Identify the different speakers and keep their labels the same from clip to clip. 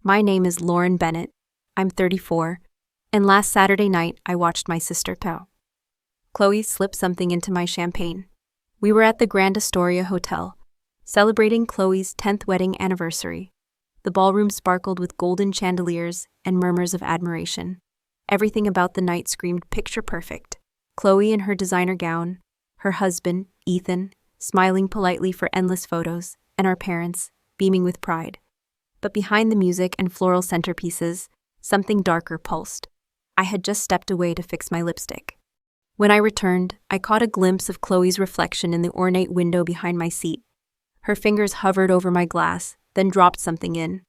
Speaker 1: My name is Lauren Bennett. I'm 34, and last Saturday night I watched my sister Pau. Chloe slipped something into my champagne. We were at the Grand Astoria Hotel, celebrating Chloe's 10th wedding anniversary. The ballroom sparkled with golden chandeliers and murmurs of admiration. Everything about the night screamed picture perfect. Chloe in her designer gown, her husband, Ethan, smiling politely for endless photos, and our parents, beaming with pride. But behind the music and floral centerpieces, something darker pulsed. I had just stepped away to fix my lipstick. When I returned, I caught a glimpse of Chloe's reflection in the ornate window behind my seat. Her fingers hovered over my glass, then dropped something in.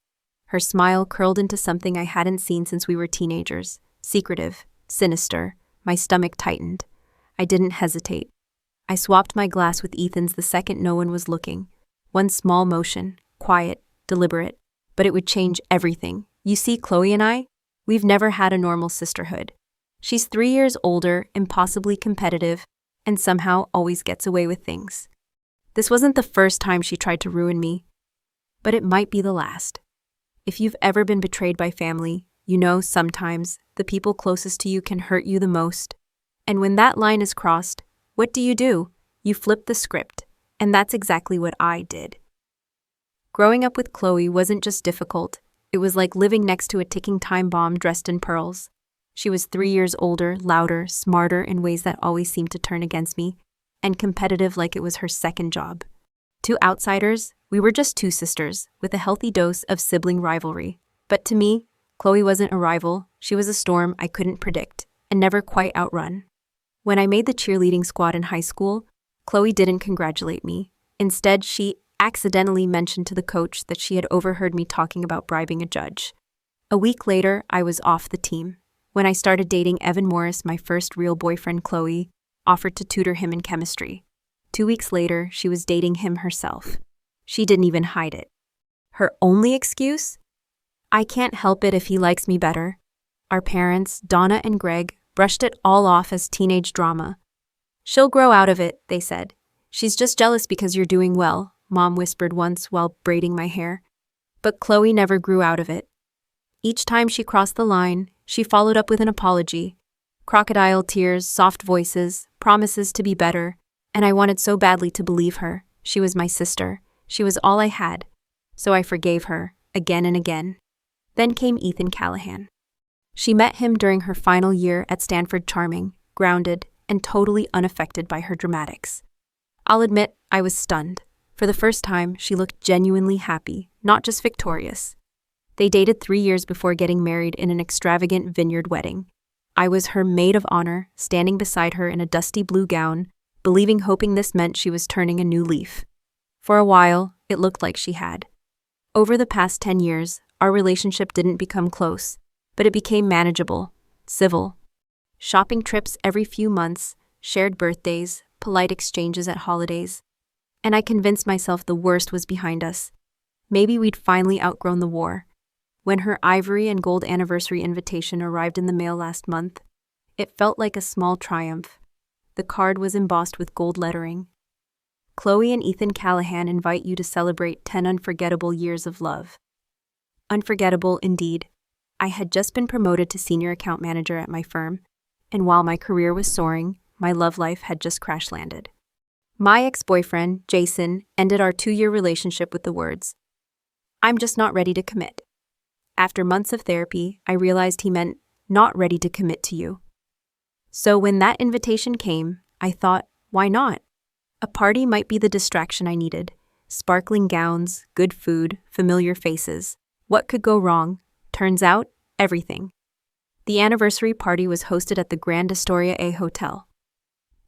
Speaker 1: Her smile curled into something I hadn't seen since we were teenagers. Secretive, sinister. My stomach tightened. I didn't hesitate. I swapped my glass with Ethan's the second no one was looking. One small motion, quiet, deliberate, but it would change everything. You see, Chloe and I, we've never had a normal sisterhood. She's 3 years older, impossibly competitive, and somehow always gets away with things. This wasn't the first time she tried to ruin me, but it might be the last. If you've ever been betrayed by family, you know sometimes the people closest to you can hurt you the most. And when that line is crossed, what do? You flip the script, and that's exactly what I did. Growing up with Chloe wasn't just difficult, it was like living next to a ticking time bomb dressed in pearls. She was 3 years older, louder, smarter in ways that always seemed to turn against me, and competitive like it was her second job. To outsiders, we were just two sisters, with a healthy dose of sibling rivalry. But to me, Chloe wasn't a rival, she was a storm I couldn't predict, and never quite outrun. When I made the cheerleading squad in high school, Chloe didn't congratulate me. Instead, she accidentally mentioned to the coach that she had overheard me talking about bribing a judge. A week later, I was off the team. When I started dating Evan Morris, my first real boyfriend, Chloe offered to tutor him in chemistry. 2 weeks later, she was dating him herself. She didn't even hide it. Her only excuse? I can't help it if he likes me better. Our parents, Donna and Greg, brushed it all off as teenage drama. She'll grow out of it, they said. She's just jealous because you're doing well, Mom whispered once while braiding my hair. But Chloe never grew out of it. Each time she crossed the line, she followed up with an apology. Crocodile tears, soft voices, promises to be better, and I wanted so badly to believe her. She was my sister. She was all I had. So I forgave her, again and again. Then came Ethan Callahan. She met him during her final year at Stanford, charming, grounded, and totally unaffected by her dramatics. I'll admit, I was stunned. For the first time, she looked genuinely happy, not just victorious. They dated 3 years before getting married in an extravagant vineyard wedding. I was her maid of honor, standing beside her in a dusty blue gown, hoping this meant she was turning a new leaf. For a while, it looked like she had. Over the past 10 years, our relationship didn't become close, but it became manageable, civil. Shopping trips every few months, shared birthdays, polite exchanges at holidays. And I convinced myself the worst was behind us. Maybe we'd finally outgrown the war. When her ivory and gold anniversary invitation arrived in the mail last month, it felt like a small triumph. The card was embossed with gold lettering. Chloe and Ethan Callahan invite you to celebrate 10 unforgettable years of love. Unforgettable indeed. I had just been promoted to senior account manager at my firm, and while my career was soaring, my love life had just crash-landed. My ex-boyfriend, Jason, ended our 2-year relationship with the words, "I'm just not ready to commit." After months of therapy, I realized he meant not ready to commit to you. So when that invitation came, I thought, why not? A party might be the distraction I needed. Sparkling gowns, good food, familiar faces. What could go wrong? Turns out, everything. The anniversary party was hosted at the Grand Astoria Hotel.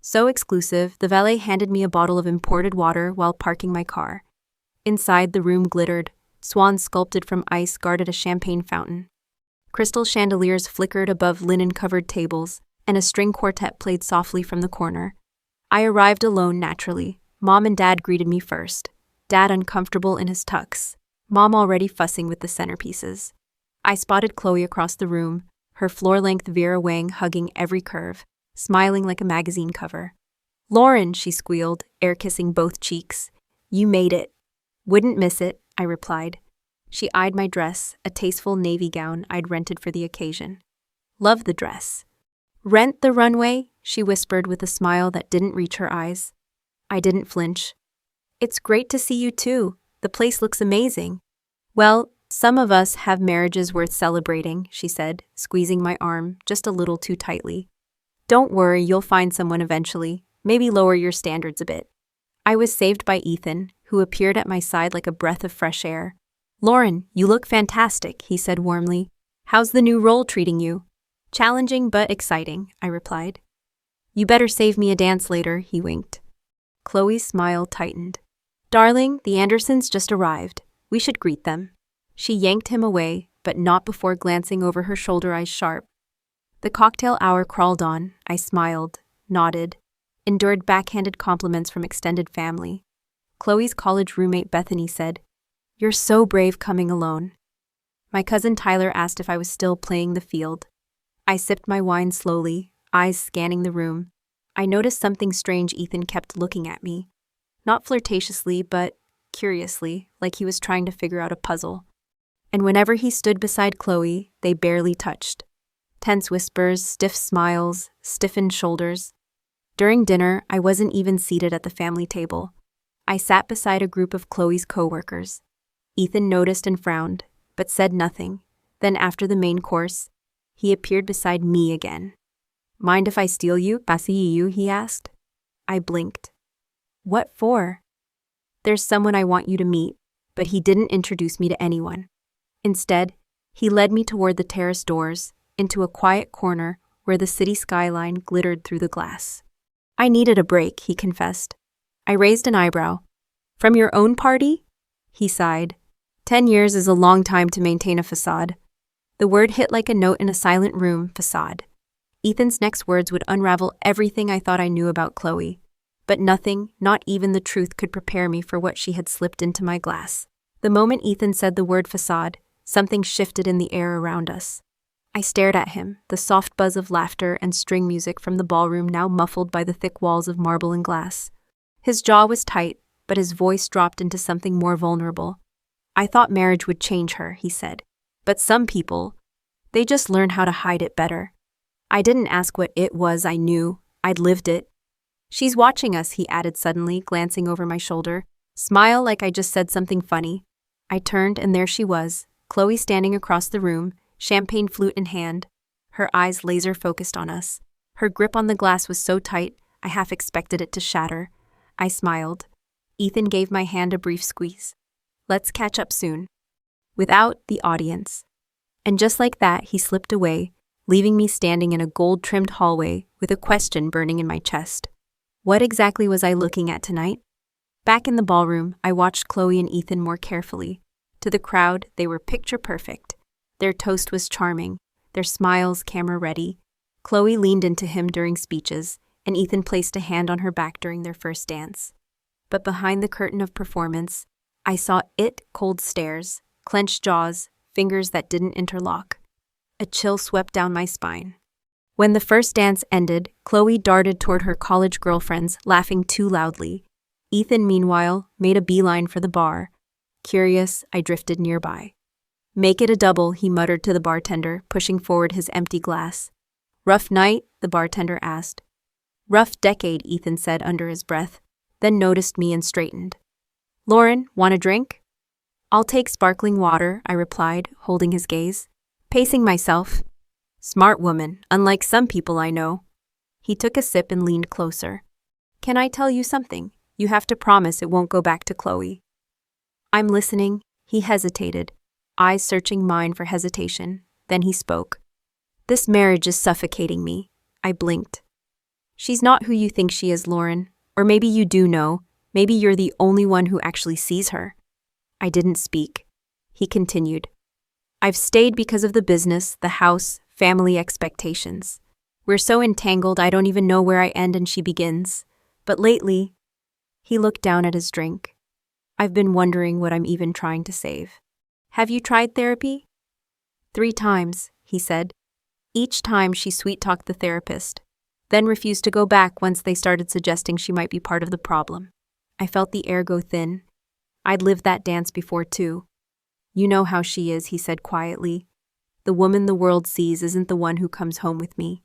Speaker 1: So exclusive, the valet handed me a bottle of imported water while parking my car. Inside, the room glittered. Swans sculpted from ice guarded a champagne fountain. Crystal chandeliers flickered above linen-covered tables, and a string quartet played softly from the corner. I arrived alone naturally. Mom and Dad greeted me first. Dad uncomfortable in his tux. Mom already fussing with the centerpieces. I spotted Chloe across the room, her floor-length Vera Wang hugging every curve, smiling like a magazine cover. "Lauren," she squealed, air-kissing both cheeks. "You made it." "Wouldn't miss it," I replied. She eyed my dress, a tasteful navy gown I'd rented for the occasion. Love the dress. Rent the runway? She whispered with a smile that didn't reach her eyes. I didn't flinch. It's great to see you too. The place looks amazing. Well, some of us have marriages worth celebrating, she said, squeezing my arm just a little too tightly. Don't worry, you'll find someone eventually. Maybe lower your standards a bit. I was saved by Ethan, who appeared at my side like a breath of fresh air. Lauren, you look fantastic, he said warmly. How's the new role treating you? Challenging but exciting, I replied. You better save me a dance later, he winked. Chloe's smile tightened. Darling, the Andersons just arrived. We should greet them. She yanked him away, but not before glancing over her shoulder, eyes sharp. The cocktail hour crawled on. I smiled, nodded, endured backhanded compliments from extended family. Chloe's college roommate Bethany said, You're so brave coming alone. My cousin Tyler asked if I was still playing the field. I sipped my wine slowly, eyes scanning the room. I noticed something strange. Ethan kept looking at me. Not flirtatiously, but curiously, like he was trying to figure out a puzzle. And whenever he stood beside Chloe, they barely touched. Tense whispers, stiff smiles, stiffened shoulders. During dinner, I wasn't even seated at the family table. I sat beside a group of Chloe's co-workers. Ethan noticed and frowned, but said nothing. Then after the main course, he appeared beside me again. Mind if I steal you, pasiyu, he asked. I blinked. What for? There's someone I want you to meet, but he didn't introduce me to anyone. Instead, he led me toward the terrace doors, into a quiet corner where the city skyline glittered through the glass. I needed a break, he confessed. I raised an eyebrow. From your own party? He sighed. 10 years is a long time to maintain a facade. The word hit like a note in a silent room, facade. Ethan's next words would unravel everything I thought I knew about Chloe. But nothing, not even the truth, could prepare me for what she had slipped into my glass. The moment Ethan said the word facade, something shifted in the air around us. I stared at him, the soft buzz of laughter and string music from the ballroom now muffled by the thick walls of marble and glass. His jaw was tight, but his voice dropped into something more vulnerable. I thought marriage would change her, he said. But some people, they just learn how to hide it better. I didn't ask what it was. I knew. I'd lived it. She's watching us, he added suddenly, glancing over my shoulder. Smile like I just said something funny. I turned and there she was, Chloe standing across the room, champagne flute in hand, her eyes laser-focused on us. Her grip on the glass was so tight, I half expected it to shatter. I smiled. Ethan gave my hand a brief squeeze. Let's catch up soon. Without the audience. And just like that, he slipped away, leaving me standing in a gold-trimmed hallway with a question burning in my chest. What exactly was I looking at tonight? Back in the ballroom, I watched Chloe and Ethan more carefully. To the crowd, they were picture perfect. Their toast was charming, their smiles camera-ready. Chloe leaned into him during speeches, and Ethan placed a hand on her back during their first dance. But behind the curtain of performance, I saw cold stares, clenched jaws, fingers that didn't interlock. A chill swept down my spine. When the first dance ended, Chloe darted toward her college girlfriends, laughing too loudly. Ethan, meanwhile, made a beeline for the bar. Curious, I drifted nearby. Make it a double, he muttered to the bartender, pushing forward his empty glass. Rough night? The bartender asked. Rough decade, Ethan said under his breath, then noticed me and straightened. Lauren, want a drink? I'll take sparkling water, I replied, holding his gaze. Pacing myself. Smart woman, unlike some people I know. He took a sip and leaned closer. Can I tell you something? You have to promise it won't go back to Chloe. I'm listening. He hesitated, eyes searching mine for hesitation. Then he spoke. This marriage is suffocating me. I blinked. She's not who you think she is, Lauren. Or maybe you do know. Maybe you're the only one who actually sees her. I didn't speak. He continued. I've stayed because of the business, the house, family expectations. We're so entangled I don't even know where I end and she begins. But lately, he looked down at his drink. I've been wondering what I'm even trying to save. Have you tried therapy? 3 times, he said. Each time she sweet-talked the therapist, then refused to go back once they started suggesting she might be part of the problem. I felt the air go thin. I'd lived that dance before too. You know how she is, he said quietly. The woman the world sees isn't the one who comes home with me.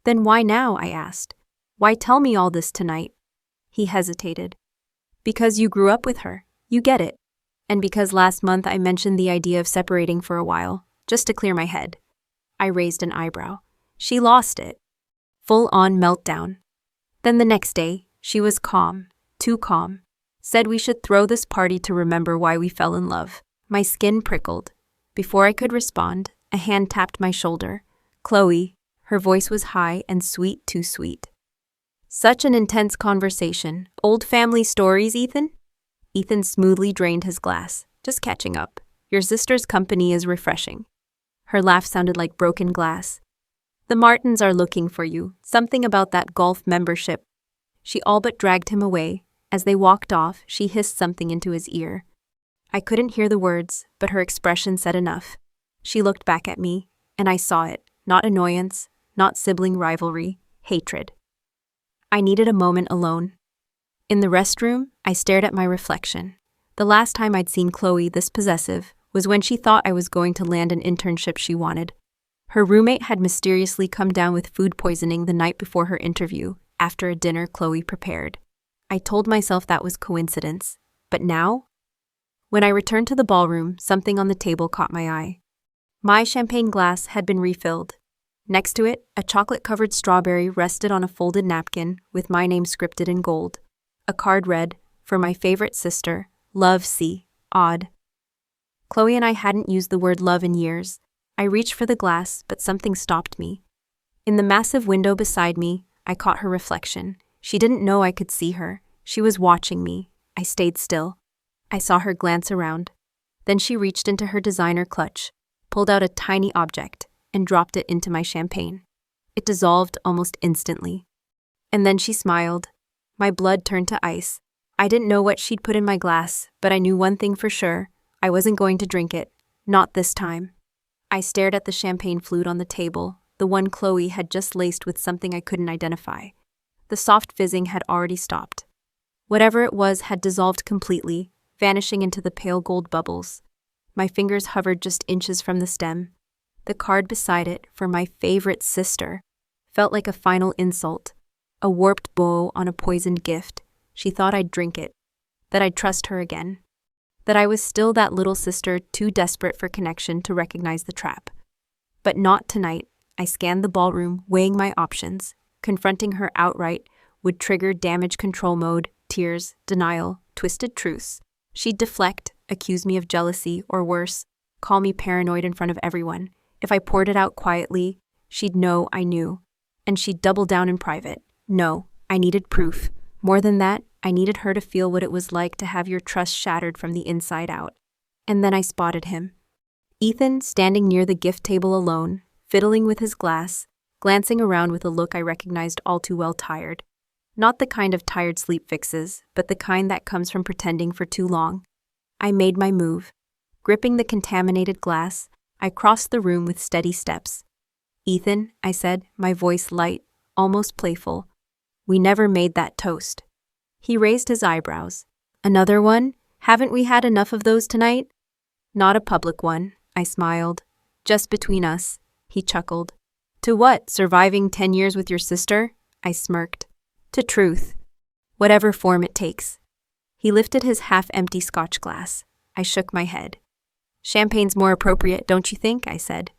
Speaker 1: Then why now, I asked. Why tell me all this tonight? He hesitated. Because you grew up with her. You get it. And because last month I mentioned the idea of separating for a while, just to clear my head. I raised an eyebrow. She lost it. Full-on meltdown. Then the next day, she was calm, too calm. Said we should throw this party to remember why we fell in love. My skin prickled. Before I could respond, a hand tapped my shoulder. Chloe. Her voice was high and sweet, too sweet. Such an intense conversation. Old family stories, Ethan? Ethan smoothly drained his glass. Just catching up. Your sister's company is refreshing. Her laugh sounded like broken glass. The Martins are looking for you. Something about that golf membership. She all but dragged him away. As they walked off, she hissed something into his ear. I couldn't hear the words, but her expression said enough. She looked back at me, and I saw it. Not annoyance, not sibling rivalry, hatred. I needed a moment alone. In the restroom, I stared at my reflection. The last time I'd seen Chloe this possessive was when she thought I was going to land an internship she wanted. Her roommate had mysteriously come down with food poisoning the night before her interview, after a dinner Chloe prepared. I told myself that was coincidence. But now? When I returned to the ballroom, something on the table caught my eye. My champagne glass had been refilled. Next to it, a chocolate-covered strawberry rested on a folded napkin with my name scripted in gold. A card read, "For my favorite sister, Love C. Odd." Chloe and I hadn't used the word love in years. I reached for the glass, but something stopped me. In the massive window beside me, I caught her reflection. She didn't know I could see her. She was watching me. I stayed still. I saw her glance around. Then she reached into her designer clutch, pulled out a tiny object, and dropped it into my champagne. It dissolved almost instantly. And then she smiled. My blood turned to ice. I didn't know what she'd put in my glass, but I knew one thing for sure. I wasn't going to drink it. Not this time. I stared at the champagne flute on the table, the one Chloe had just laced with something I couldn't identify. The soft fizzing had already stopped. Whatever it was had dissolved completely, vanishing into the pale gold bubbles. My fingers hovered just inches from the stem. The card beside it, "For my favorite sister," felt like a final insult. A warped bow on a poisoned gift. She thought I'd drink it. That I'd trust her again. That I was still that little sister too desperate for connection to recognize the trap. But not tonight. I scanned the ballroom, weighing my options. Confronting her outright would trigger damage control mode, tears, denial, twisted truths. She'd deflect, accuse me of jealousy, or worse, call me paranoid in front of everyone. If I poured it out quietly, she'd know I knew. And she'd double down in private. No, I needed proof. More than that, I needed her to feel what it was like to have your trust shattered from the inside out. And then I spotted him. Ethan, standing near the gift table alone, fiddling with his glass, glancing around with a look I recognized all too well tired. Not the kind of tired sleep fixes, but the kind that comes from pretending for too long. I made my move. Gripping the contaminated glass, I crossed the room with steady steps. "Ethan," I said, my voice light, almost playful. "We never made that toast." He raised his eyebrows. "Another one? Haven't we had enough of those tonight?" "Not a public one," I smiled. "Just between us," he chuckled. "To what, surviving 10 years with your sister?" I smirked. "To truth. Whatever form it takes." He lifted his half-empty scotch glass. I shook my head. "Champagne's more appropriate, don't you think?" I said.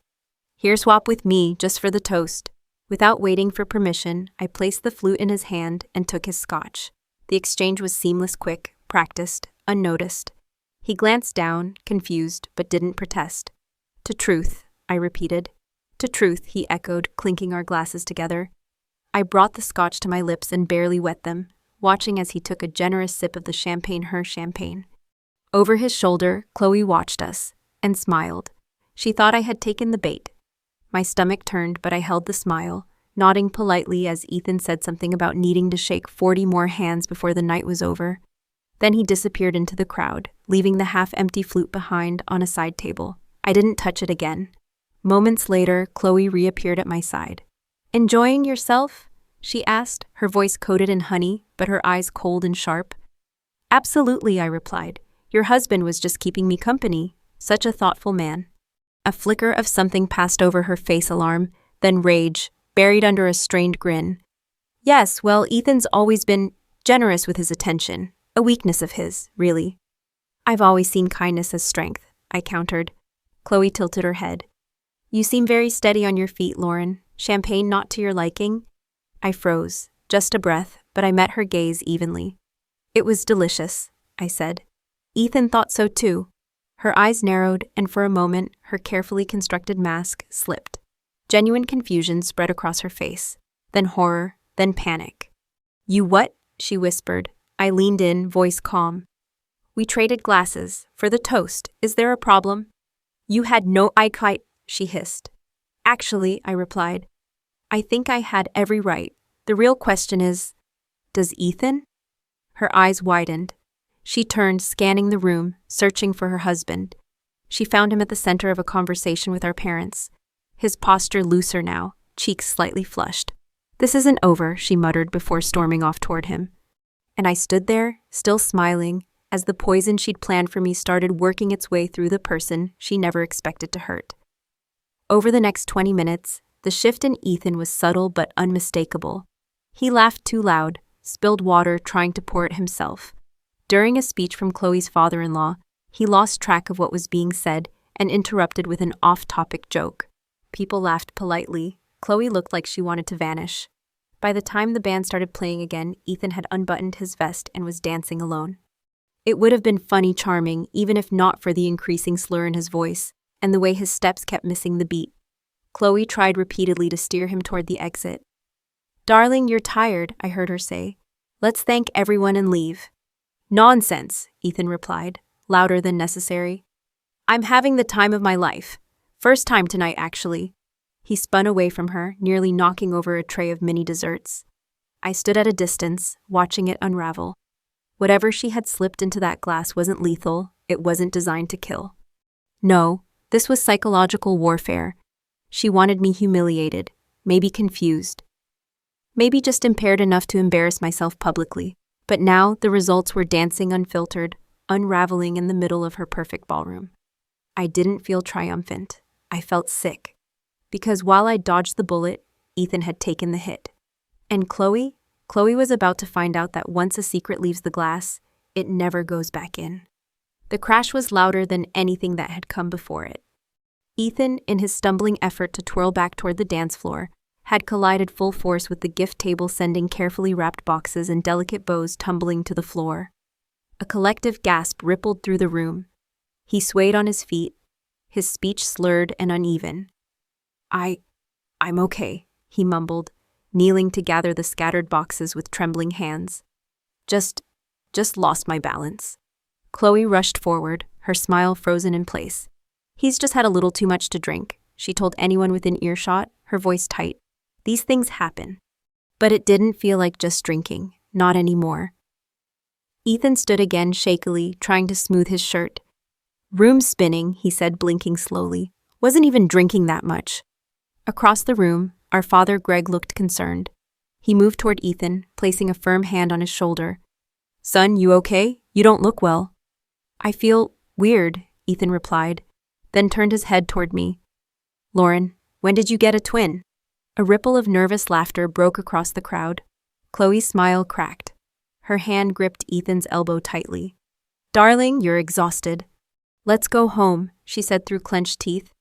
Speaker 1: "Here, swap with me, just for the toast." Without waiting for permission, I placed the flute in his hand and took his scotch. The exchange was seamless, quick, practiced, unnoticed. He glanced down, confused, but didn't protest. "To truth," I repeated. "To truth," he echoed, clinking our glasses together. I brought the scotch to my lips and barely wet them, watching as he took a generous sip of the her champagne. Over his shoulder, Chloe watched us, and smiled. She thought I had taken the bait. My stomach turned, but I held the smile, nodding politely as Ethan said something about needing to shake 40 more hands before the night was over. Then he disappeared into the crowd, leaving the half-empty flute behind on a side table. I didn't touch it again. Moments later, Chloe reappeared at my side. "Enjoying yourself?" she asked, her voice coated in honey, but her eyes cold and sharp. "Absolutely," I replied. "Your husband was just keeping me company. Such a thoughtful man. A flicker of something passed over her face, alarm, then rage, buried under a strained grin. Yes, well, Ethan's always been generous with his attention. A weakness of his, really. I've always seen kindness as strength, I countered. Chloe tilted her head. You seem very steady on your feet, Lauren. Champagne not to your liking? I froze, just a breath, but I met her gaze evenly. It was delicious, I said. Ethan thought so too. Her eyes narrowed, and for a moment, her carefully constructed mask slipped. Genuine confusion spread across her face, then horror, then panic. You what? She whispered. I leaned in, voice calm. We traded glasses. For the toast. Is there a problem? You had no eyesight, she hissed. Actually, I replied, I think I had every right. The real question is, does Ethan? Her eyes widened. She turned, scanning the room, searching for her husband. She found him at the center of a conversation with our parents. His posture looser now, cheeks slightly flushed. This isn't over, she muttered before storming off toward him. And I stood there, still smiling, as the poison she'd planned for me started working its way through the person she never expected to hurt. Over the next 20 minutes, the shift in Ethan was subtle but unmistakable. He laughed too loud, spilled water trying to pour it himself. During a speech from Chloe's father-in-law, he lost track of what was being said and interrupted with an off-topic joke. People laughed politely. Chloe looked like she wanted to vanish. By the time the band started playing again, Ethan had unbuttoned his vest and was dancing alone. It would have been funny charming, even if not for the increasing slur in his voice, and the way his steps kept missing the beat. Chloe tried repeatedly to steer him toward the exit. Darling, you're tired, I heard her say. Let's thank everyone and leave. Nonsense, Ethan replied, louder than necessary. I'm having the time of my life. First time tonight, actually. He spun away from her, nearly knocking over a tray of mini desserts. I stood at a distance, watching it unravel. Whatever she had slipped into that glass wasn't lethal, it wasn't designed to kill. No, this was psychological warfare. She wanted me humiliated, maybe confused. Maybe just impaired enough to embarrass myself publicly. But now the results were dancing unfiltered, unraveling in the middle of her perfect ballroom. I didn't feel triumphant. I felt sick. Because while I dodged the bullet, Ethan had taken the hit. And Chloe was about to find out that once a secret leaves the glass, it never goes back in. The crash was louder than anything that had come before it. Ethan, in his stumbling effort to twirl back toward the dance floor, had collided full force with the gift table, sending carefully wrapped boxes and delicate bows tumbling to the floor. A collective gasp rippled through the room. He swayed on his feet, his speech slurred and uneven. I'm okay, he mumbled, kneeling to gather the scattered boxes with trembling hands. Just lost my balance. Chloe rushed forward, her smile frozen in place. He's just had a little too much to drink, she told anyone within earshot, her voice tight. These things happen. But it didn't feel like just drinking, not anymore. Ethan stood again shakily, trying to smooth his shirt. Room spinning, he said, blinking slowly. Wasn't even drinking that much. Across the room, our father Greg looked concerned. He moved toward Ethan, placing a firm hand on his shoulder. Son, you okay? You don't look well. I feel weird, Ethan replied, then turned his head toward me. Lauren, when did you get a twin? A ripple of nervous laughter broke across the crowd. Chloe's smile cracked. Her hand gripped Ethan's elbow tightly. Darling, you're exhausted. Let's go home, she said through clenched teeth.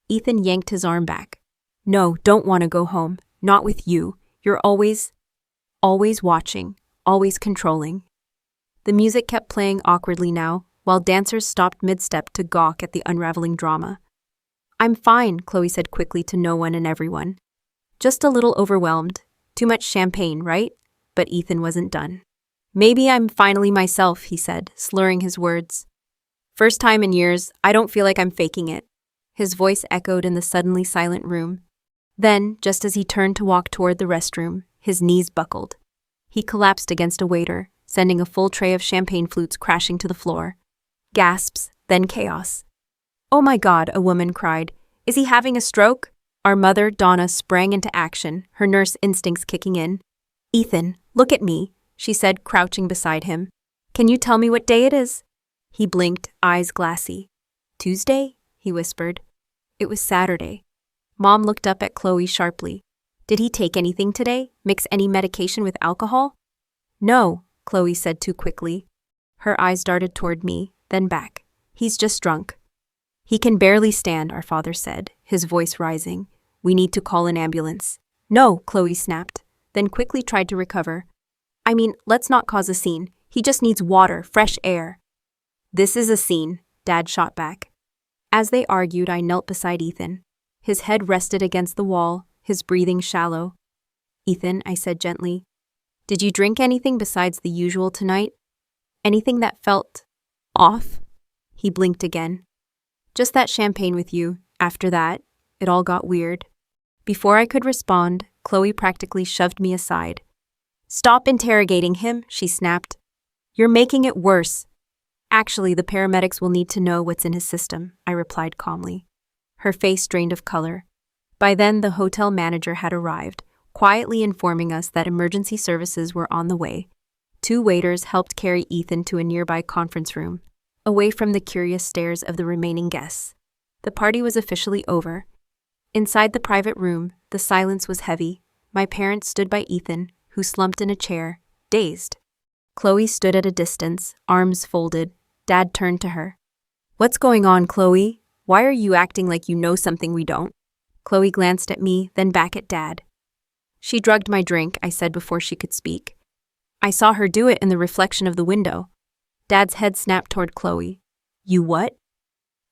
Speaker 1: Ethan yanked his arm back. No, don't want to go home. Not with you. You're always watching, always controlling. The music kept playing awkwardly now, while dancers stopped mid-step to gawk at the unraveling drama. I'm fine, Chloe said quickly to no one and everyone. Just a little overwhelmed. Too much champagne, right? But Ethan wasn't done. Maybe I'm finally myself, he said, slurring his words. First time in years, I don't feel like I'm faking it. His voice echoed in the suddenly silent room. Then, just as he turned to walk toward the restroom, his knees buckled. He collapsed against a waiter, sending a full tray of champagne flutes crashing to the floor. Gasps, then chaos. Oh my God, a woman cried. Is he having a stroke? Our mother, Donna, sprang into action, her nurse instincts kicking in. Ethan, look at me, she said, crouching beside him. Can you tell me what day it is? He blinked, eyes glassy. Tuesday? He whispered. It was Saturday. Mom looked up at Chloe sharply. Did he take anything today? Mix any medication with alcohol? No, Chloe said too quickly. Her eyes darted toward me, then back. He's just drunk. He can barely stand, our father said, his voice rising. We need to call an ambulance. No, Chloe snapped, then quickly tried to recover. I mean, let's not cause a scene. He just needs water, fresh air. This is a scene, Dad shot back. As they argued, I knelt beside Ethan. His head rested against the wall, his breathing shallow. Ethan, I said gently, did you drink anything besides the usual tonight? Anything that felt off? He blinked again. Just that champagne with you. After that, it all got weird. Before I could respond, Chloe practically shoved me aside. Stop interrogating him, she snapped. You're making it worse. Actually, the paramedics will need to know what's in his system, I replied calmly. Her face drained of color. By then, the hotel manager had arrived, quietly informing us that emergency services were on the way. 2 waiters helped carry Ethan to a nearby conference room, away from the curious stares of the remaining guests. The party was officially over. Inside the private room, the silence was heavy. My parents stood by Ethan, who slumped in a chair, dazed. Chloe stood at a distance, arms folded. Dad turned to her. What's going on, Chloe? Why are you acting like you know something we don't? Chloe glanced at me, then back at Dad. She drugged my drink, I said before she could speak. I saw her do it in the reflection of the window. Dad's head snapped toward Chloe. You what?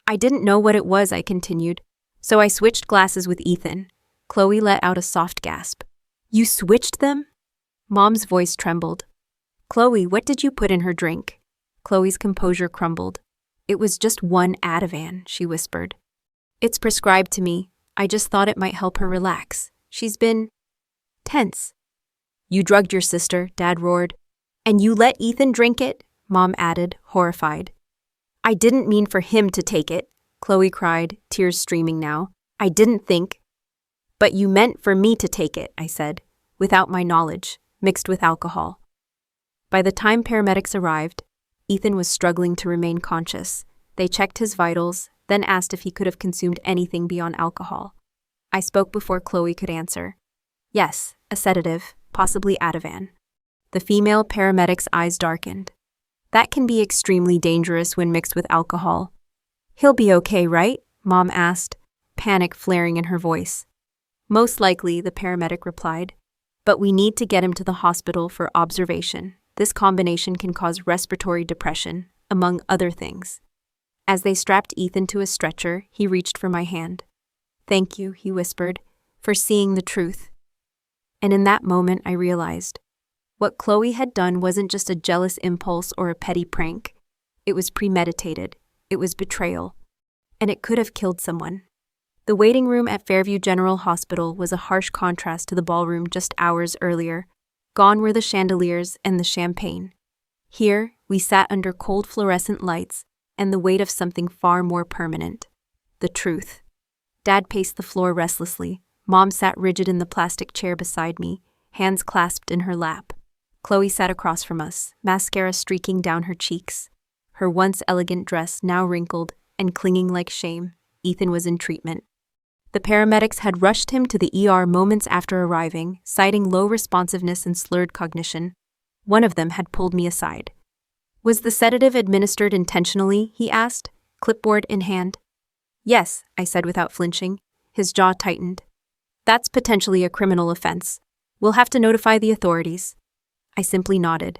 Speaker 1: I didn't know what it was, I continued. So I switched glasses with Ethan. Chloe let out a soft gasp. You switched them? Mom's voice trembled. Chloe, what did you put in her drink? Chloe's composure crumbled. It was just 1 Ativan, she whispered. It's prescribed to me. I just thought it might help her relax. She's been tense. You drugged your sister, Dad roared. And you let Ethan drink it? Mom added, horrified. I didn't mean for him to take it, Chloe cried, tears streaming now. I didn't think. But you meant for me to take it, I said, without my knowledge, mixed with alcohol. By the time paramedics arrived, Ethan was struggling to remain conscious. They checked his vitals, then asked if he could have consumed anything beyond alcohol. I spoke before Chloe could answer. Yes, a sedative, possibly Ativan. The female paramedic's eyes darkened. That can be extremely dangerous when mixed with alcohol. He'll be okay, right? Mom asked, panic flaring in her voice. Most likely, the paramedic replied. But we need to get him to the hospital for observation. This combination can cause respiratory depression, among other things. As they strapped Ethan to a stretcher, he reached for my hand. Thank you, he whispered, for seeing the truth. And in that moment, I realized what Chloe had done wasn't just a jealous impulse or a petty prank. It was premeditated. It was betrayal. And it could have killed someone. The waiting room at Fairview General Hospital was a harsh contrast to the ballroom just hours earlier. Gone were the chandeliers and the champagne. Here, we sat under cold fluorescent lights and the weight of something far more permanent. The truth. Dad paced the floor restlessly. Mom sat rigid in the plastic chair beside me, hands clasped in her lap. Chloe sat across from us, mascara streaking down her cheeks. Her once elegant dress now wrinkled and clinging like shame. Ethan was in treatment. The paramedics had rushed him to the ER moments after arriving, citing low responsiveness and slurred cognition. One of them had pulled me aside. Was the sedative administered intentionally? He asked, clipboard in hand. Yes, I said without flinching. His jaw tightened. That's potentially a criminal offense. We'll have to notify the authorities. I simply nodded.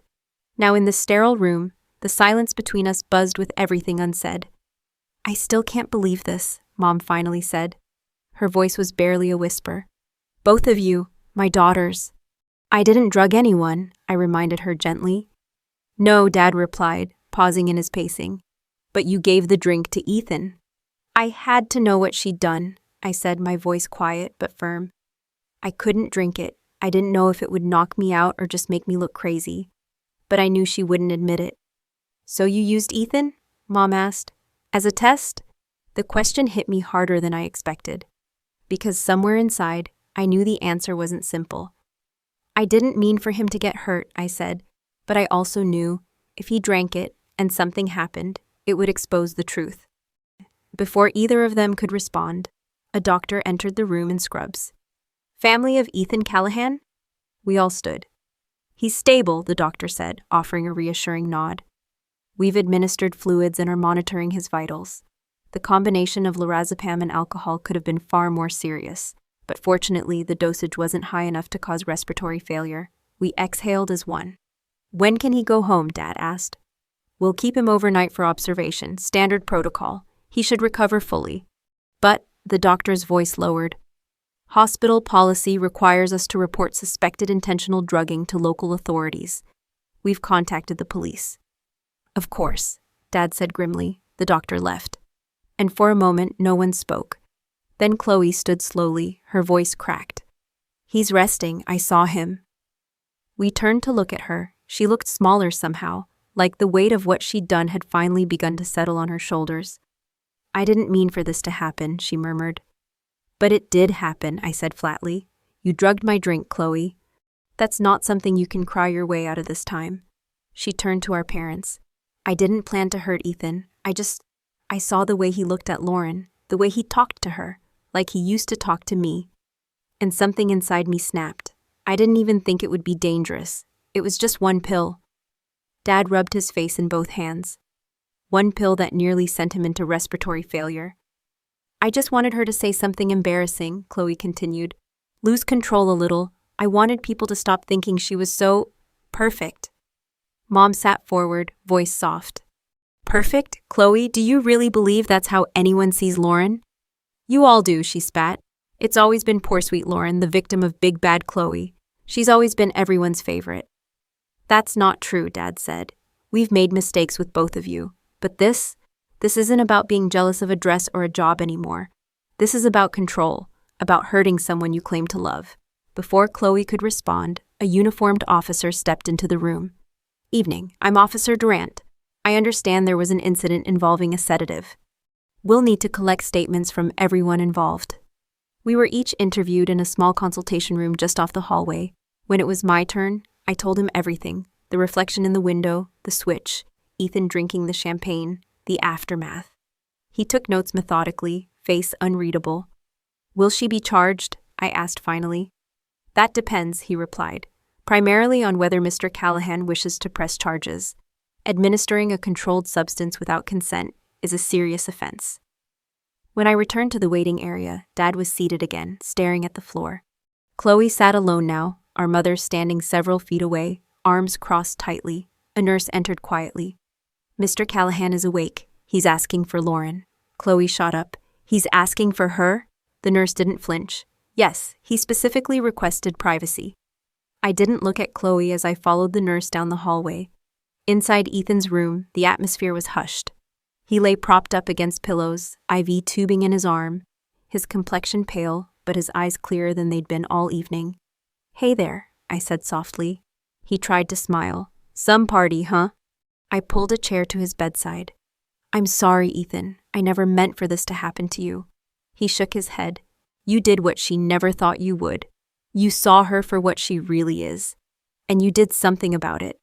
Speaker 1: Now in the sterile room, the silence between us buzzed with everything unsaid. I still can't believe this, Mom finally said. Her voice was barely a whisper. Both of you, my daughters. I didn't drug anyone, I reminded her gently. No, Dad replied, pausing in his pacing. But you gave the drink to Ethan. I had to know what she'd done, I said, my voice quiet but firm. I couldn't drink it. I didn't know if it would knock me out or just make me look crazy. But I knew she wouldn't admit it. So you used Ethan? Mom asked. As a test? The question hit me harder than I expected. Because somewhere inside, I knew the answer wasn't simple. I didn't mean for him to get hurt, I said, but I also knew if he drank it and something happened, it would expose the truth. Before either of them could respond, a doctor entered the room in scrubs. Family of Ethan Callahan? We all stood. He's stable, the doctor said, offering a reassuring nod. We've administered fluids and are monitoring his vitals. The combination of lorazepam and alcohol could have been far more serious, but fortunately the dosage wasn't high enough to cause respiratory failure. We exhaled as one. When can he go home? Dad asked. We'll keep him overnight for observation, standard protocol. He should recover fully. But, the doctor's voice lowered. Hospital policy requires us to report suspected intentional drugging to local authorities. We've contacted the police. Of course, Dad said grimly. The doctor left. And for a moment, no one spoke. Then Chloe stood slowly, her voice cracked. He's resting, I saw him. We turned to look at her. She looked smaller somehow, like the weight of what she'd done had finally begun to settle on her shoulders. I didn't mean for this to happen, she murmured. But it did happen, I said flatly. You drugged my drink, Chloe. That's not something you can cry your way out of this time. She turned to our parents. I didn't plan to hurt Ethan. I saw the way he looked at Lauren, the way he talked to her, like he used to talk to me. And something inside me snapped. I didn't even think it would be dangerous. It was just one pill. Dad rubbed his face in both hands. One pill that nearly sent him into respiratory failure. I just wanted her to say something embarrassing, Chloe continued. Lose control a little. I wanted people to stop thinking she was so perfect. Mom sat forward, voice soft. Perfect? Chloe, do you really believe that's how anyone sees Lauren? You all do, she spat. It's always been poor sweet Lauren, the victim of big bad Chloe. She's always been everyone's favorite. That's not true, Dad said. We've made mistakes with both of you. But this isn't about being jealous of a dress or a job anymore. This is about control, about hurting someone you claim to love. Before Chloe could respond, a uniformed officer stepped into the room. Evening, I'm Officer Durant. I understand there was an incident involving a sedative. We'll need to collect statements from everyone involved. We were each interviewed in a small consultation room just off the hallway. When it was my turn, I told him everything. The reflection in the window, the switch, Ethan drinking the champagne, the aftermath. He took notes methodically, face unreadable. Will she be charged? I asked finally. That depends, he replied, primarily on whether Mr. Callahan wishes to press charges. Administering a controlled substance without consent is a serious offense. When I returned to the waiting area, Dad was seated again, staring at the floor. Chloe sat alone now, our mother standing several feet away, arms crossed tightly. A nurse entered quietly. Mr. Callahan is awake. He's asking for Lauren. Chloe shot up. He's asking for her? The nurse didn't flinch. Yes, he specifically requested privacy. I didn't look at Chloe as I followed the nurse down the hallway. Inside Ethan's room, the atmosphere was hushed. He lay propped up against pillows, IV tubing in his arm, his complexion pale, but his eyes clearer than they'd been all evening. Hey there, I said softly. He tried to smile. Some party, huh? I pulled a chair to his bedside. I'm sorry, Ethan. I never meant for this to happen to you. He shook his head. You did what she never thought you would. You saw her for what she really is. And you did something about it.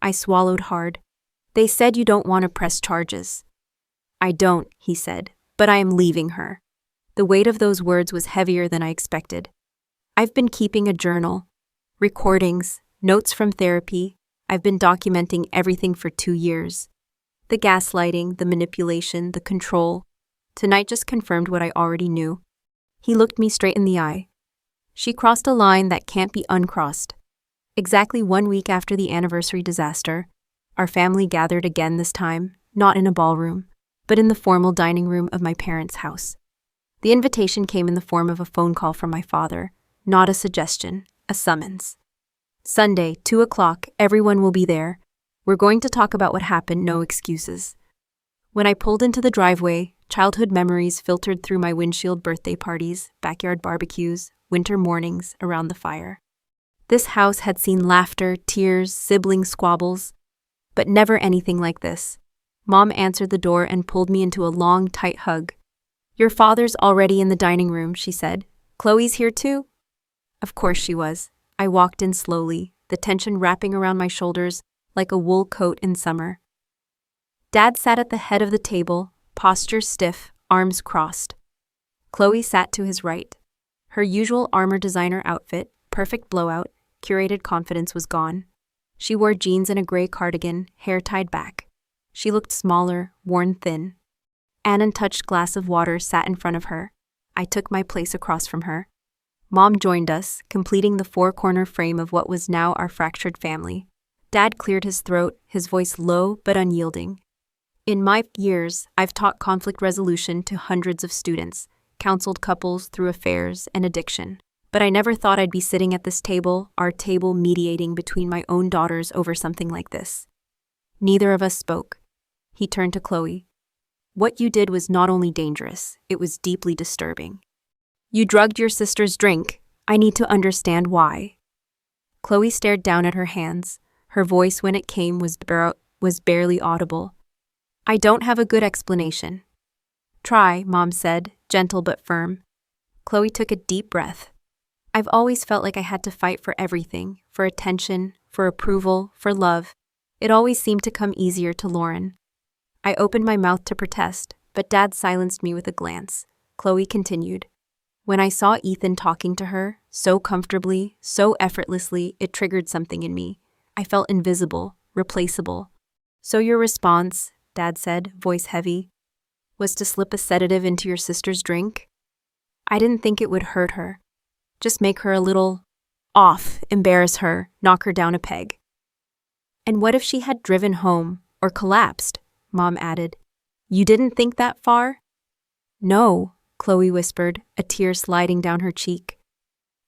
Speaker 1: I swallowed hard. They said you don't want to press charges. I don't, he said, but I am leaving her. The weight of those words was heavier than I expected. I've been keeping a journal. Recordings, notes from therapy. I've been documenting everything for 2 years. The gaslighting, the manipulation, the control. Tonight just confirmed what I already knew. He looked me straight in the eye. She crossed a line that can't be uncrossed. Exactly 1 week after the anniversary disaster, our family gathered again this time, not in a ballroom, but in the formal dining room of my parents' house. The invitation came in the form of a phone call from my father, not a suggestion, a summons. Sunday, 2 o'clock, everyone will be there. We're going to talk about what happened, no excuses. When I pulled into the driveway, childhood memories filtered through my windshield: birthday parties, backyard barbecues, winter mornings around the fire. This house had seen laughter, tears, sibling squabbles, but never anything like this. Mom answered the door and pulled me into a long, tight hug. Your father's already in the dining room, she said. Chloe's here too? Of course she was. I walked in slowly, the tension wrapping around my shoulders like a wool coat in summer. Dad sat at the head of the table, posture stiff, arms crossed. Chloe sat to his right. Her usual armor designer outfit, perfect blowout, curated confidence was gone. She wore jeans and a gray cardigan, hair tied back. She looked smaller, worn thin. An untouched glass of water sat in front of her. I took my place across from her. Mom joined us, completing the four-corner frame of what was now our fractured family. Dad cleared his throat, his voice low but unyielding. In my years, I've taught conflict resolution to hundreds of students, counseled couples through affairs and addiction. But I never thought I'd be sitting at this table, our table mediating between my own daughters over something like this. Neither of us spoke. He turned to Chloe. What you did was not only dangerous, it was deeply disturbing. You drugged your sister's drink. I need to understand why. Chloe stared down at her hands. Her voice, when it came, was barely audible. I don't have a good explanation. Try, Mom said, gentle but firm. Chloe took a deep breath. I've always felt like I had to fight for everything, for attention, for approval, for love. It always seemed to come easier to Lauren. I opened my mouth to protest, but Dad silenced me with a glance. Chloe continued. When I saw Ethan talking to her, so comfortably, so effortlessly, it triggered something in me. I felt invisible, replaceable. So your response, Dad said, voice heavy, was to slip a sedative into your sister's drink? I didn't think it would hurt her. Just make her a little off, embarrass her, knock her down a peg. And what if she had driven home, or collapsed? Mom added. You didn't think that far? No, Chloe whispered, a tear sliding down her cheek.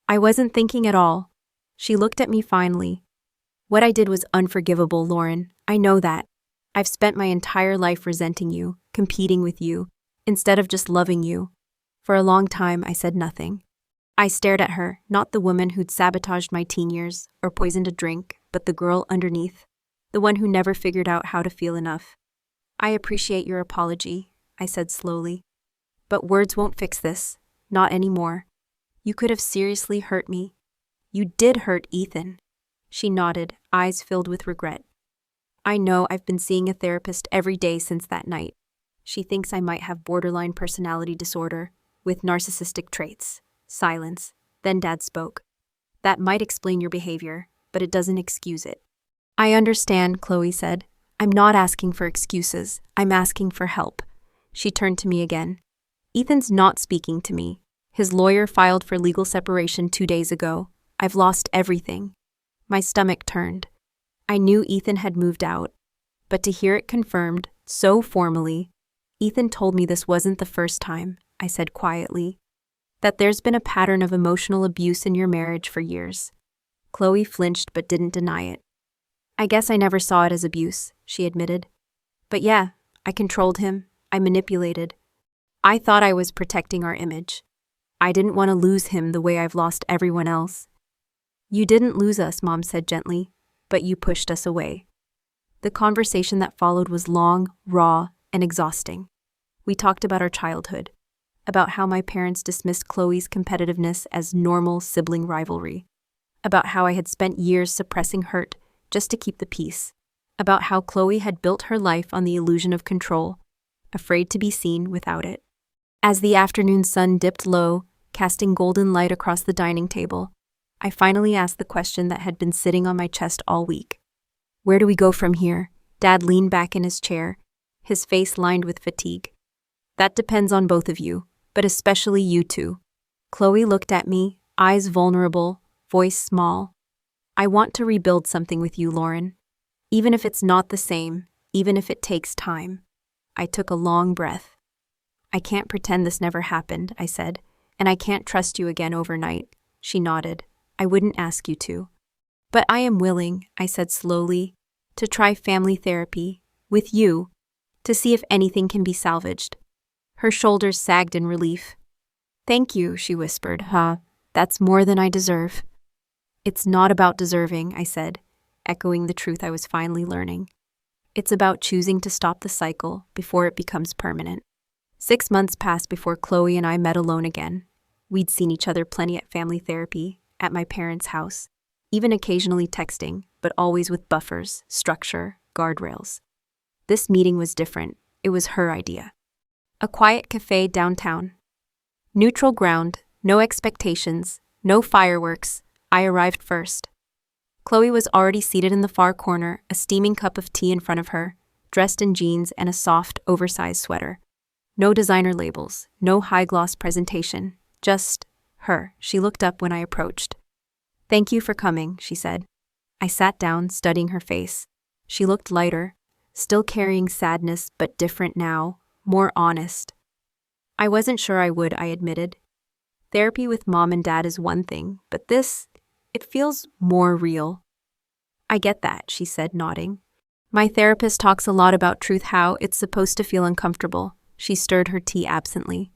Speaker 1: I wasn't thinking at all. She looked at me finally. What I did was unforgivable, Lauren. I know that. I've spent my entire life resenting you, competing with you, instead of just loving you. For a long time, I said nothing. I stared at her, not the woman who'd sabotaged my teen years or poisoned a drink, but the girl underneath, the one who never figured out how to feel enough. I appreciate your apology, I said slowly. But words won't fix this, not anymore. You could have seriously hurt me. You did hurt Ethan. She nodded, eyes filled with regret. I know. I've been seeing a therapist every day since that night. She thinks I might have borderline personality disorder, with narcissistic traits. Silence. Then Dad spoke. That might explain your behavior, but it doesn't excuse it. I understand, Chloe said. I'm not asking for excuses. I'm asking for help. She turned to me again. Ethan's not speaking to me. His lawyer filed for legal separation 2 days ago. I've lost everything. My stomach turned. I knew Ethan had moved out, but to hear it confirmed, so formally, Ethan told me this wasn't the first time, I said quietly, that there's been a pattern of emotional abuse in your marriage for years. Chloe flinched but didn't deny it. I guess I never saw it as abuse, she admitted. But yeah, I controlled him. I manipulated. I thought I was protecting our image. I didn't want to lose him the way I've lost everyone else. You didn't lose us, Mom said gently, but you pushed us away. The conversation that followed was long, raw, and exhausting. We talked about our childhood, about how my parents dismissed Chloe's competitiveness as normal sibling rivalry, about how I had spent years suppressing hurt just to keep the peace, about how Chloe had built her life on the illusion of control, afraid to be seen without it. As the afternoon sun dipped low, casting golden light across the dining table, I finally asked the question that had been sitting on my chest all week. Where do we go from here? Dad leaned back in his chair, his face lined with fatigue. That depends on both of you, but especially you two. Chloe looked at me, eyes vulnerable, voice small. I want to rebuild something with you, Lauren. Even if it's not the same, even if it takes time. I took a long breath. I can't pretend this never happened, I said, and I can't trust you again overnight. She nodded. I wouldn't ask you to. But I am willing, I said slowly, to try family therapy, with you, to see if anything can be salvaged. Her shoulders sagged in relief. Thank you, she whispered. That's more than I deserve. It's not about deserving, I said, echoing the truth I was finally learning. It's about choosing to stop the cycle before it becomes permanent. 6 months passed before Chloe and I met alone again. We'd seen each other plenty at family therapy, at my parents' house, even occasionally texting, but always with buffers, structure, guardrails. This meeting was different. It was her idea. A quiet cafe downtown. Neutral ground, no expectations, no fireworks. I arrived first. Chloe was already seated in the far corner, a steaming cup of tea in front of her, dressed in jeans and a soft, oversized sweater. No designer labels, no high-gloss presentation, just her. She looked up when I approached. "Thank you for coming," she said. I sat down, studying her face. She looked lighter, still carrying sadness, but different now, more honest. I wasn't sure I would, I admitted. Therapy with mom and dad is one thing, but this, it feels more real. "I get that," she said, nodding. "My therapist talks a lot about truth, how it's supposed to feel uncomfortable." She stirred her tea absently.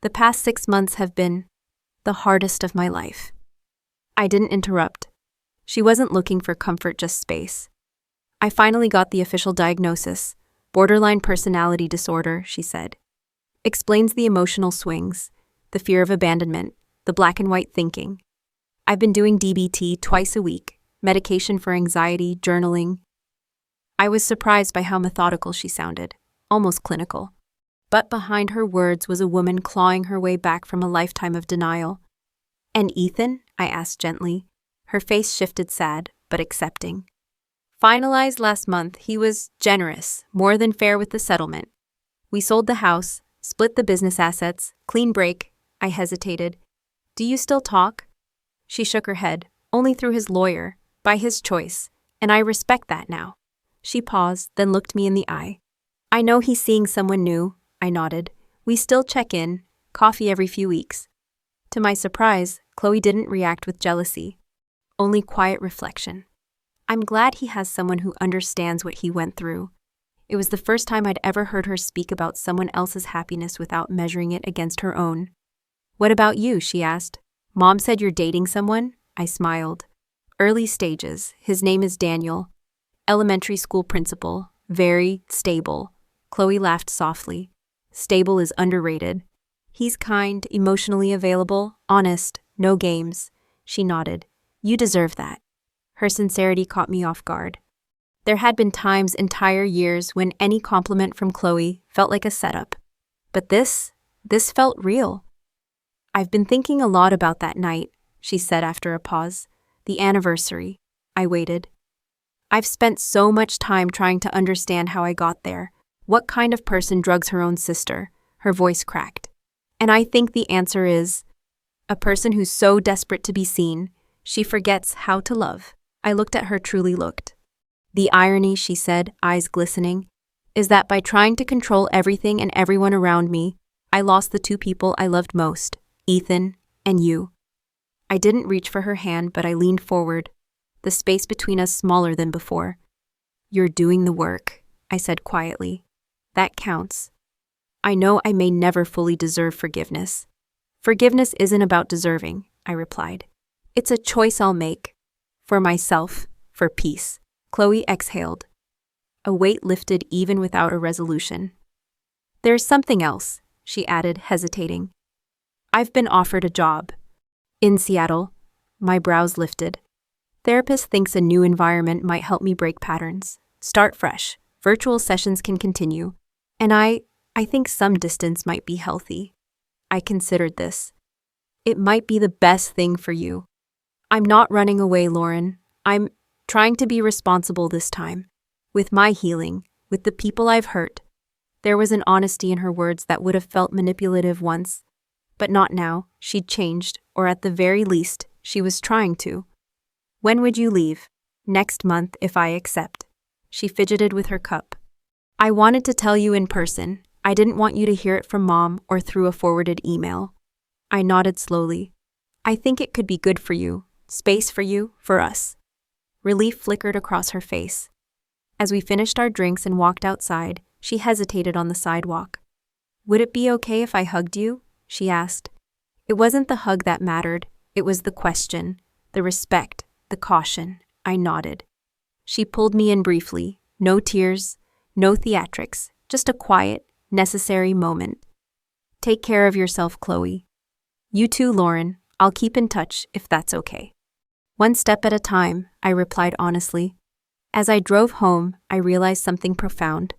Speaker 1: "The past 6 months have been the hardest of my life." I didn't interrupt. She wasn't looking for comfort, just space. "I finally got the official diagnosis. Borderline personality disorder," she said. "Explains the emotional swings, the fear of abandonment, the black and white thinking. I've been doing DBT twice a week, medication for anxiety, journaling." I was surprised by how methodical she sounded, almost clinical. But behind her words was a woman clawing her way back from a lifetime of denial. "And Ethan?" I asked gently. Her face shifted, sad, but accepting. "Finalized last month. He was generous, more than fair with the settlement. We sold the house, split the business assets, clean break." I hesitated. "Do you still talk?" She shook her head. "Only through his lawyer, by his choice, and I respect that now." She paused, then looked me in the eye. "I know he's seeing someone new," I nodded. "We still check in, coffee every few weeks." To my surprise, Chloe didn't react with jealousy, only quiet reflection. "I'm glad he has someone who understands what he went through." It was the first time I'd ever heard her speak about someone else's happiness without measuring it against her own. "What about you?" she asked. "Mom said you're dating someone?" I smiled. "Early stages. His name is Daniel. Elementary school principal. Very stable." Chloe laughed softly. "Stable is underrated. He's kind, emotionally available, honest, no games." She nodded. "You deserve that." Her sincerity caught me off guard. There had been times, entire years, when any compliment from Chloe felt like a setup. But this felt real. "I've been thinking a lot about that night," she said after a pause. "The anniversary." I waited. "I've spent so much time trying to understand how I got there. What kind of person drugs her own sister?" Her voice cracked. "And I think the answer is a person who's so desperate to be seen, she forgets how to love." I looked at her, truly looked. "The irony," she said, eyes glistening, "is that by trying to control everything and everyone around me, I lost the two people I loved most, Ethan and you." I didn't reach for her hand, but I leaned forward, the space between us smaller than before. "You're doing the work," I said quietly. "That counts. I know I may never fully deserve forgiveness." "Forgiveness isn't about deserving," I replied. "It's a choice I'll make. For myself, for peace." Chloe exhaled. A weight lifted even without a resolution. "There's something else," she added, hesitating. "I've been offered a job. In Seattle." My brows lifted. "Therapist thinks a new environment might help me break patterns. Start fresh. Virtual sessions can continue. And I think some distance might be healthy." I considered this. "It might be the best thing for you." "I'm not running away, Lauren. I'm trying to be responsible this time. With my healing, with the people I've hurt." There was an honesty in her words that would have felt manipulative once. But not now. She'd changed, or at the very least, she was trying to. "When would you leave?" "Next month, if I accept." She fidgeted with her cup. "I wanted to tell you in person. I didn't want you to hear it from Mom or through a forwarded email." I nodded slowly. "I think it could be good for you. Space for you, for us." Relief flickered across her face. As we finished our drinks and walked outside, she hesitated on the sidewalk. "Would it be okay if I hugged you?" she asked. It wasn't the hug that mattered, it was the question, the respect, the caution. I nodded. She pulled me in briefly, no tears, no theatrics, just a quiet, necessary moment. "Take care of yourself, Chloe." "You too, Lauren. I'll keep in touch if that's okay." "One step at a time," I replied honestly. As I drove home, I realized something profound.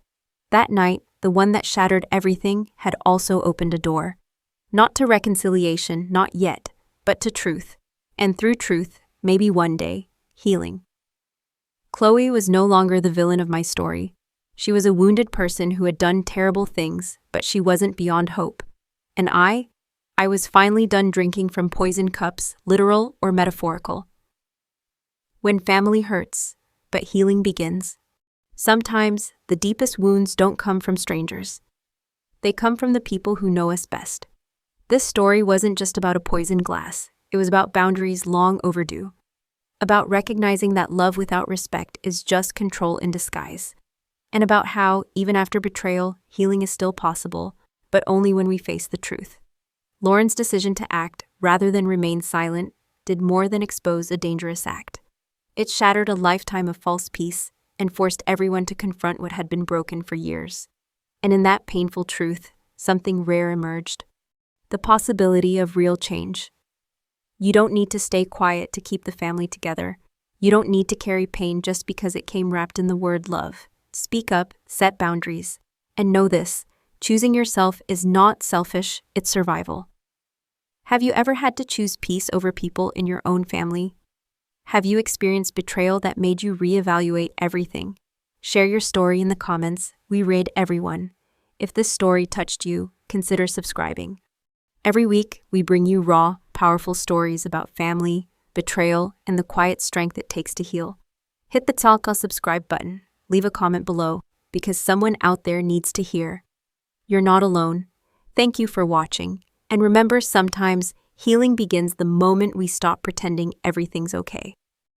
Speaker 1: That night, the one that shattered everything, had also opened a door. Not to reconciliation, not yet, but to truth. And through truth, maybe one day, healing. Chloe was no longer the villain of my story. She was a wounded person who had done terrible things, but she wasn't beyond hope. And I was finally done drinking from poisoned cups, literal or metaphorical. When family hurts, but healing begins. Sometimes the deepest wounds don't come from strangers. They come from the people who know us best. This story wasn't just about a poisoned glass. It was about boundaries long overdue. About recognizing that love without respect is just control in disguise. And about how, even after betrayal, healing is still possible, but only when we face the truth. Lauren's decision to act, rather than remain silent, did more than expose a dangerous act. It shattered a lifetime of false peace and forced everyone to confront what had been broken for years. And in that painful truth, something rare emerged. The possibility of real change. You don't need to stay quiet to keep the family together. You don't need to carry pain just because it came wrapped in the word love. Speak up, set boundaries, and know this: choosing yourself is not selfish, it's survival. Have you ever had to choose peace over people in your own family? Have you experienced betrayal that made you reevaluate everything? Share your story in the comments. We read everyone. If this story touched you, consider subscribing. Every week, we bring you raw, powerful stories about family, betrayal, and the quiet strength it takes to heal. Hit the talk subscribe button. Leave a comment below, because someone out there needs to hear. You're not alone. Thank you for watching. And remember, sometimes healing begins the moment we stop pretending everything's okay.